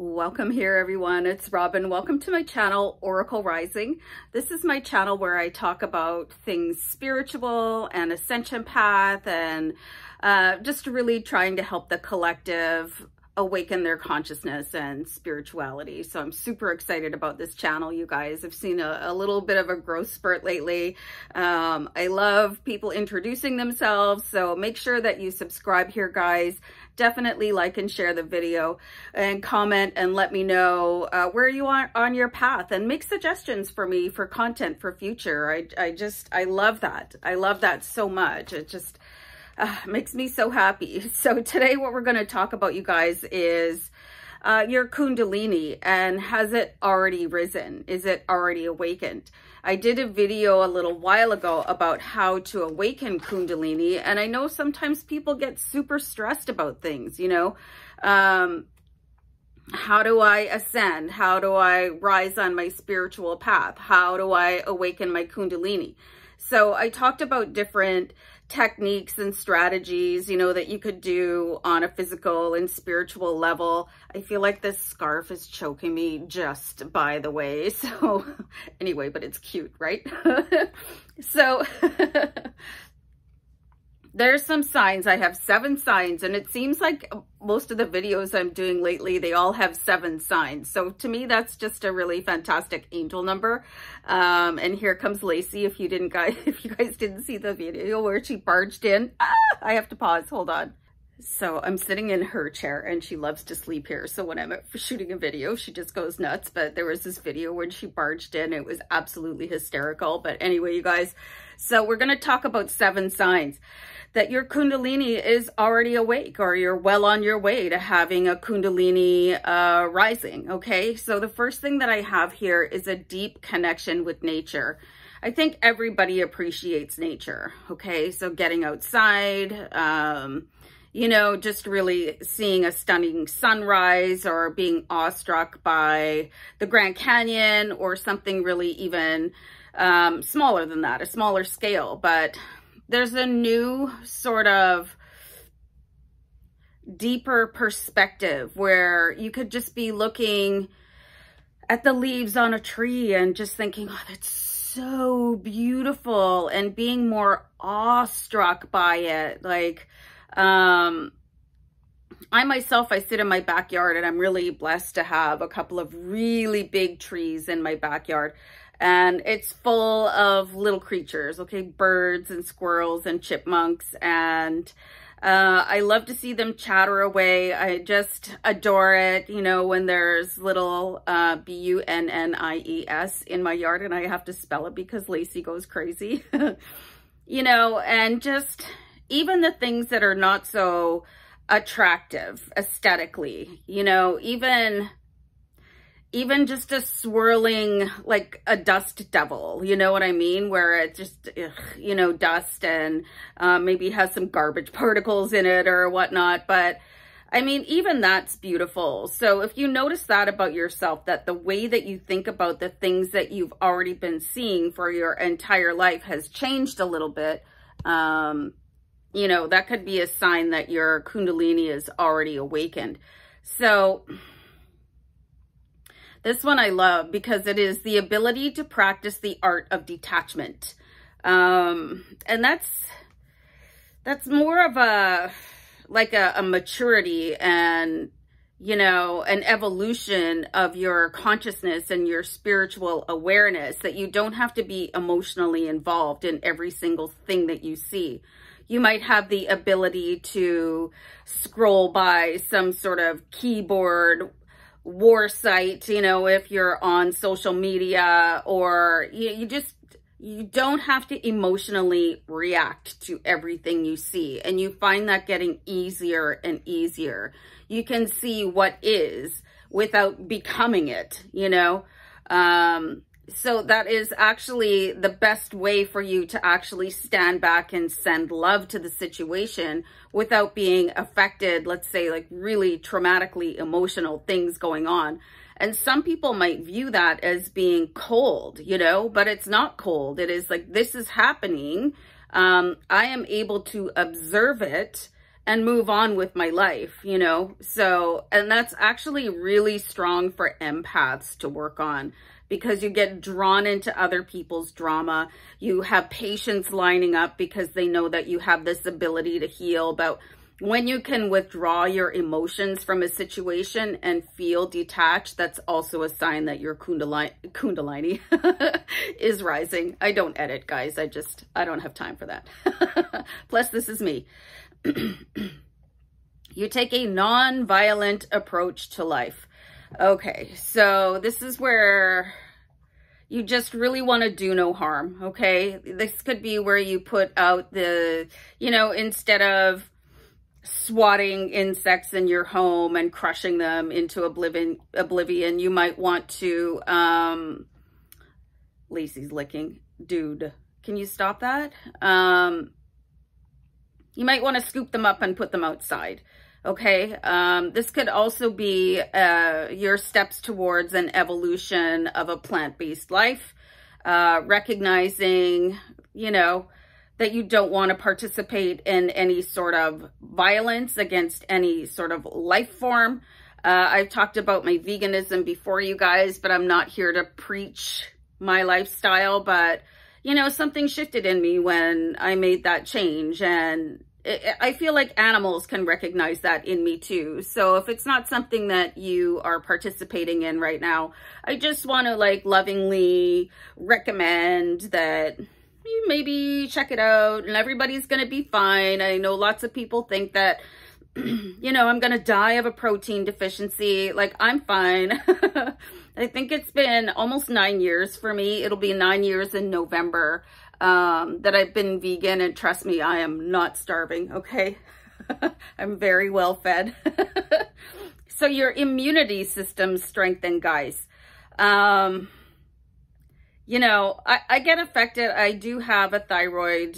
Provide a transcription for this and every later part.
Welcome here, everyone. It's Robin. Welcome to my channel, Oracle Rising. This is my channel where I talk about things spiritual and ascension path and just really trying to help the collective awaken their consciousness and spirituality. So I'm super excited about this channel, you guys. I've seen a little bit of a growth spurt lately. I love people introducing themselves, so make sure that you subscribe here, guys. Definitely like and share the video and comment and let me know where you are on your path, and make suggestions for me for content for future. I love that. I love that so much. It just makes me so happy. So today what we're going to talk about, you guys, is your Kundalini, and has it already risen? Is it already awakened? I did a video a little while ago about how to awaken Kundalini, and I know sometimes people get super stressed about things, you know. How do I ascend? How do I rise on my spiritual path? How do I awaken my Kundalini? So I talked about different techniques and strategies, you know, that you could do on a physical and spiritual level. I feel like this scarf is choking me, just by the way. So anyway, but it's cute, right? So there's some signs. I have 7 signs, and it seems like most of the videos I'm doing lately, they all have 7 signs. So to me, that's just a really fantastic angel number. And here comes Lacey. If you guys didn't see the video where she barged in, I have to pause. Hold on. So I'm sitting in her chair, and she loves to sleep here. So when I'm shooting a video, she just goes nuts. But there was this video when she barged in. It was absolutely hysterical. But anyway, you guys, so we're going to talk about 7 signs that your Kundalini is already awake, or you're well on your way to having a Kundalini rising, okay? So the first thing that I have here is a deep connection with nature. I think everybody appreciates nature, okay? So getting outside, you know, just really seeing a stunning sunrise, or being awestruck by the Grand Canyon, or something really even smaller than that, a smaller scale. But there's a new sort of deeper perspective where you could just be looking at the leaves on a tree and just thinking, oh, that's so beautiful, and being more awestruck by it. Like, I myself, I sit in my backyard, and I'm really blessed to have a couple of really big trees in my backyard. And it's full of little creatures, okay? Birds and squirrels and chipmunks. And I love to see them chatter away. I just adore it, you know, when there's little B-U-N-N-I-E-S in my yard, and I have to spell it because Lacey goes crazy. You know, and just even the things that are not so attractive aesthetically, you know, even just a swirling, like a dust devil, you know what I mean? Where it just, you know, dust, and maybe has some garbage particles in it or whatnot. But I mean, even that's beautiful. So if you notice that about yourself, that the way that you think about the things that you've already been seeing for your entire life has changed a little bit, you know, that could be a sign that your Kundalini is already awakened. So this one I love because it is the ability to practice the art of detachment. And that's more of a, like a maturity and, you know, an evolution of your consciousness and your spiritual awareness, that you don't have to be emotionally involved in every single thing that you see. You might have the ability to scroll by some sort of keyboard war site, you know, if you're on social media, or you don't have to emotionally react to everything you see. And you find that getting easier and easier. You can see what is without becoming it, you know. So that is actually the best way for you to actually stand back and send love to the situation without being affected, let's say, like really traumatically emotional things going on. And some people might view that as being cold, you know, but it's not cold. It is like, this is happening. I am able to observe it and move on with my life, you know? So, and that's actually really strong for empaths to work on, because you get drawn into other people's drama. You have patients lining up because they know that you have this ability to heal. But when you can withdraw your emotions from a situation and feel detached, that's also a sign that your Kundalini is rising. I don't edit, guys. I don't have time for that. Plus, this is me. You take a non-violent approach to life. Okay, so this is where you just really want to do no harm, okay? This could be where you put out the, you know, instead of swatting insects in your home and crushing them into oblivion, you might want to, Lacey's licking. Dude, can you stop that? You might want to scoop them up and put them outside. Okay, this could also be your steps towards an evolution of a plant-based life, recognizing, you know, that you don't want to participate in any sort of violence against any sort of life form. I've talked about my veganism before, you guys, but I'm not here to preach my lifestyle. But, you know, something shifted in me when I made that change, and I feel like animals can recognize that in me too. So if it's not something that you are participating in right now, I just want to like lovingly recommend that you maybe check it out, and everybody's going to be fine. I know lots of people think that, you know, I'm going to die of a protein deficiency. Like, I'm fine. I think it's been almost 9 years for me. It'll be 9 years in November. That I've been vegan, and trust me, I am not starving, okay? I'm very well fed. So your immunity system strengthened, guys. You know, I get affected. I do have a thyroid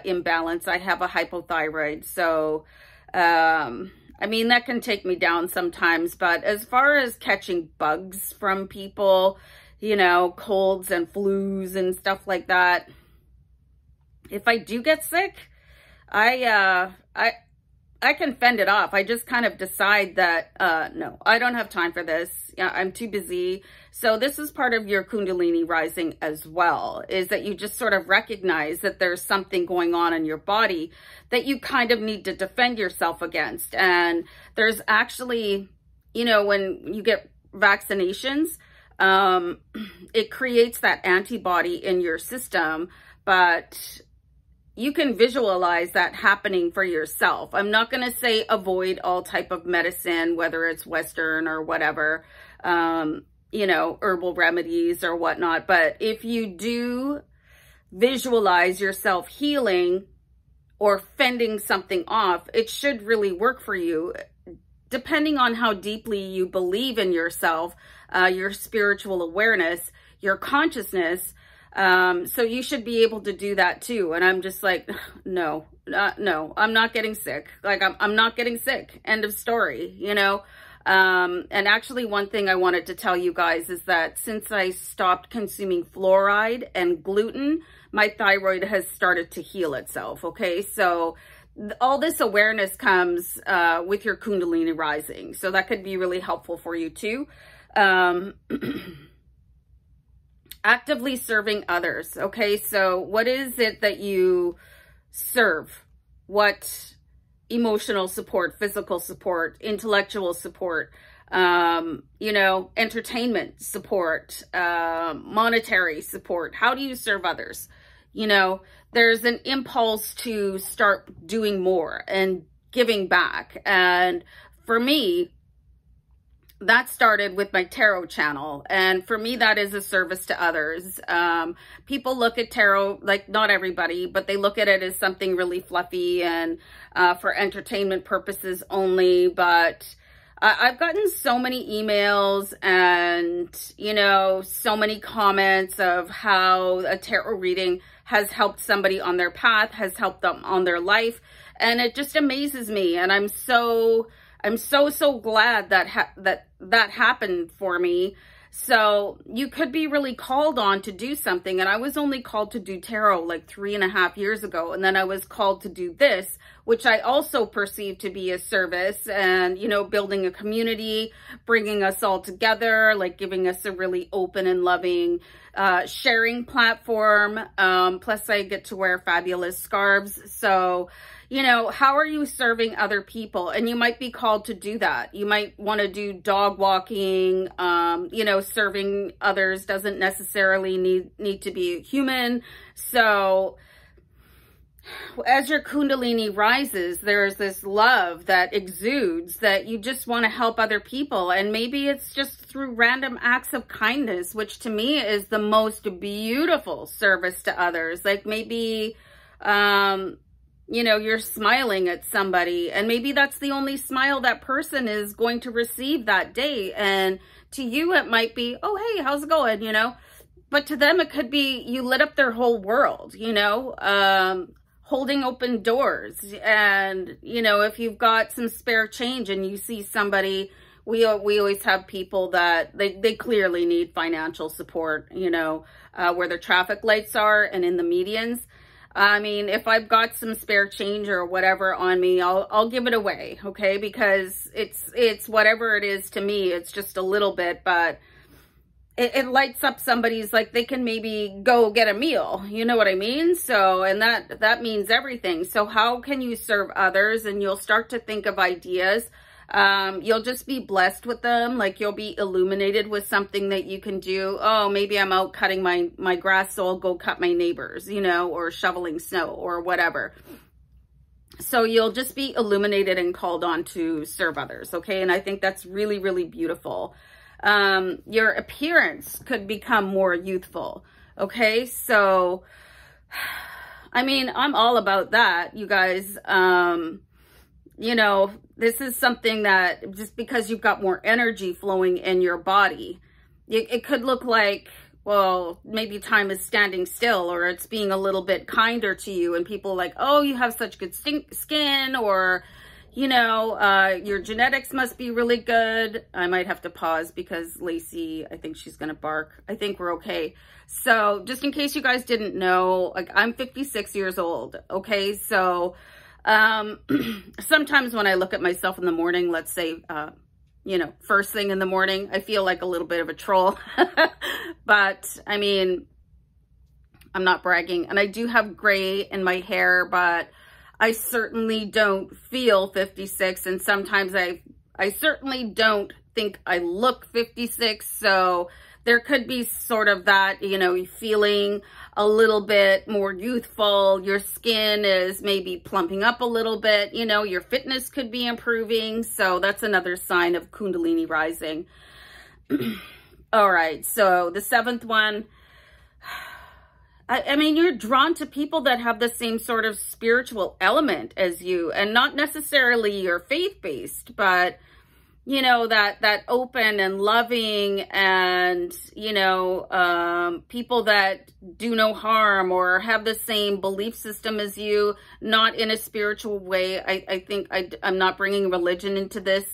imbalance. I have a hypothyroid. So, I mean, that can take me down sometimes. But as far as catching bugs from people, you know, colds and flus and stuff like that, if I do get sick, I can fend it off. I just kind of decide that, no, I don't have time for this. Yeah, I'm too busy. So this is part of your Kundalini rising as well, is that you just sort of recognize that there's something going on in your body that you kind of need to defend yourself against. And there's actually, you know, when you get vaccinations, it creates that antibody in your system, but you can visualize that happening for yourself. I'm not going to say avoid all type of medicine, whether it's Western or whatever, you know, herbal remedies or whatnot. But if you do visualize yourself healing or fending something off, it should really work for you, depending on how deeply you believe in yourself, your spiritual awareness, your consciousness. So you should be able to do that too. And I'm just like, no, I'm not getting sick. Like, I'm not getting sick. End of story, you know? And actually one thing I wanted to tell you guys is that since I stopped consuming fluoride and gluten, my thyroid has started to heal itself. Okay. So all this awareness comes, with your Kundalini rising. So that could be really helpful for you too. Actively serving others. Okay, so what is it that you serve? What emotional support, physical support, intellectual support, you know, entertainment support, monetary support? How do you serve others? You know, there's an impulse to start doing more and giving back. And for me, that started with my tarot channel. And for me, that is a service to others. People look at tarot, like not everybody, but they look at it as something really fluffy and for entertainment purposes only. But I've gotten so many emails and, you know, so many comments of how a tarot reading has helped somebody on their path, has helped them on their life. And it just amazes me. And I'm so glad that that happened for me, So you could be really called on to do something. And I was only called to do tarot like 3.5 years ago. And then I was called to do this, which I also perceive to be a service and, you know, building a community, bringing us all together, like giving us a really open and loving sharing platform. Plus I get to wear fabulous scarves. So, you know, how are you serving other people? And you might be called to do that. You might want to do dog walking. You know, serving others doesn't necessarily need to be a human. So as your Kundalini rises, there's this love that exudes that you just want to help other people. And maybe it's just through random acts of kindness, which to me is the most beautiful service to others. Like maybe, you know, you're smiling at somebody and maybe that's the only smile that person is going to receive that day. And to you, it might be, oh, hey, how's it going? You know, but to them, it could be you lit up their whole world, you know, holding open doors. And, you know, if you've got some spare change and you see somebody, we always have people that they clearly need financial support, you know, where the traffic lights are and in the medians. I mean, if I've got some spare change or whatever on me, I'll give it away, okay? Because it's whatever it is to me, it's just a little bit, but it lights up somebody's, like, they can maybe go get a meal, you know what I mean? So, and that means everything. So how can you serve others? And you'll start to think of ideas. You'll just be blessed with them. Like you'll be illuminated with something that you can do. Oh, maybe I'm out cutting my grass, so I'll go cut my neighbors, you know, or shoveling snow or whatever. So you'll just be illuminated and called on to serve others. Okay. And I think that's really, really beautiful. Your appearance could become more youthful. Okay. So, I mean, I'm all about that, you guys. You know, this is something that just because you've got more energy flowing in your body, it could look like, well, maybe time is standing still or it's being a little bit kinder to you. And people are like, oh, you have such good skin, or, you know, your genetics must be really good. I might have to pause because Lacey, I think she's going to bark. I think we're okay. So just in case you guys didn't know, like I'm 56 years old. Okay. So, sometimes when I look at myself in the morning, let's say, you know, first thing in the morning, I feel like a little bit of a troll, but I mean, I'm not bragging, and I do have gray in my hair, but I certainly don't feel 56. And sometimes I certainly don't think I look 56. So there could be sort of that, you know, feeling a little bit more youthful. Your skin is maybe plumping up a little bit, you know, your fitness could be improving. So that's another sign of Kundalini rising. All right. So the 7th one, I mean, you're drawn to people that have the same sort of spiritual element as you, and not necessarily you're faith-based, but you know, that open and loving and, you know, people that do no harm or have the same belief system as you, not in a spiritual way. I think I'm not bringing religion into this,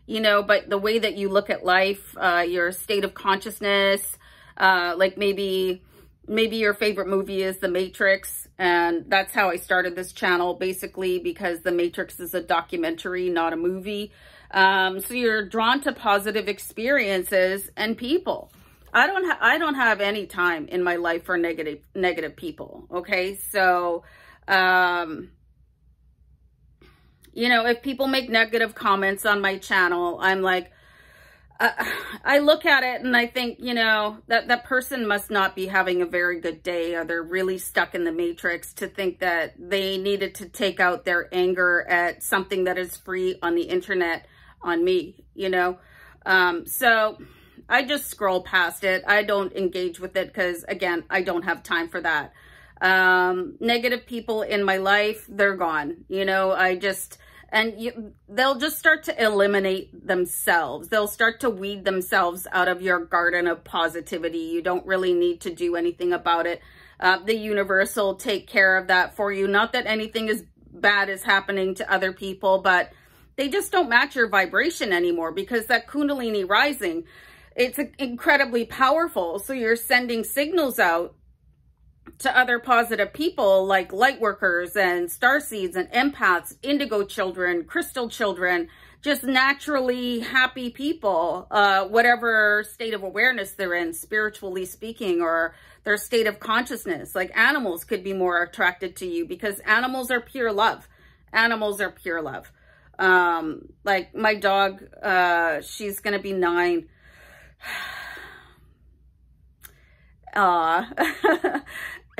you know, but the way that you look at life, your state of consciousness, like maybe your favorite movie is The Matrix. And that's how I started this channel, basically, because The Matrix is a documentary, not a movie. So you're drawn to positive experiences and people. I don't have any time in my life for negative people. Okay. So, you know, if people make negative comments on my channel, I'm like, I look at it and I think, you know, that person must not be having a very good day, or they're really stuck in the matrix to think that they needed to take out their anger at something that is free on the internet on me, you know? So I just scroll past it. I don't engage with it because, again, I don't have time for that. Negative people in my life, they're gone, you know? They'll just start to eliminate themselves. They'll start to weed themselves out of your garden of positivity. You don't really need to do anything about it. The universe will take care of that for you. Not that anything bad is happening to other people, but they just don't match your vibration anymore, because that Kundalini rising, it's incredibly powerful. So you're sending signals out to other positive people like light workers and starseeds and empaths, indigo children, crystal children, just naturally happy people, whatever state of awareness they're in, spiritually speaking, or their state of consciousness. Like animals could be more attracted to you because animals are pure love. Animals are pure love. Like my dog, she's going to be 9.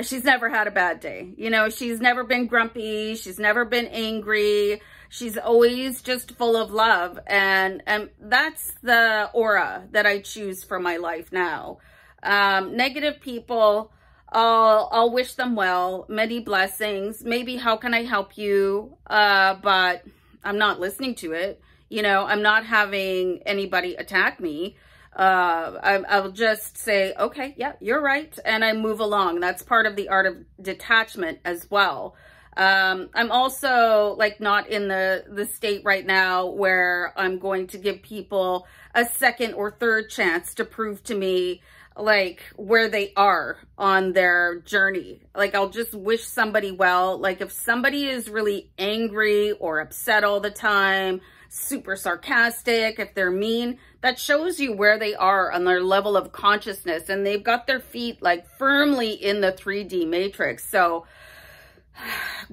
She's never had a bad day. You know, she's never been grumpy. She's never been angry. She's always just full of love. And that's the aura that I choose for my life now. Negative people, I'll wish them well, many blessings. Maybe how can I help you? But I'm not listening to it. You know, I'm not having anybody attack me. I'll just say, okay, yeah, you're right. And I move along. That's part of the art of detachment as well. I'm also like not in the state right now where I'm going to give people a second or third chance to prove to me like where they are on their journey. Like I'll just wish somebody well. Like if somebody is really angry or upset all the time, super sarcastic, if they're mean, that shows you where they are on their level of consciousness, and they've got their feet like firmly in the 3D matrix. So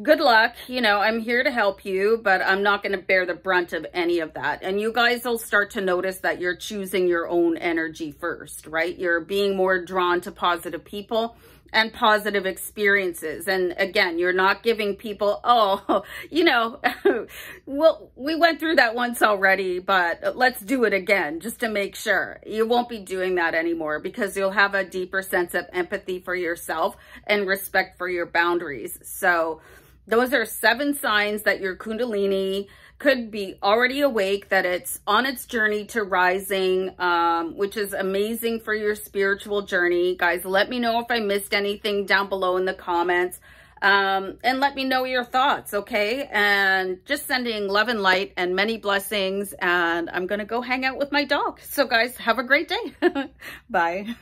good luck. You know, I'm here to help you, but I'm not going to bear the brunt of any of that. And you guys will start to notice that you're choosing your own energy first, right? You're being more drawn to positive people and positive experiences. And again, you're not giving people, oh, you know, well, we went through that once already, but let's do it again just to make sure. You won't be doing that anymore because you'll have a deeper sense of empathy for yourself and respect for your boundaries. So those are 7 signs that your Kundalini could be already awake, that it's on its journey to rising, which is amazing for your spiritual journey. Guys, let me know if I missed anything down below in the comments, and let me know your thoughts, okay? And just sending love and light and many blessings, and I'm going to go hang out with my dog. So guys, have a great day. Bye.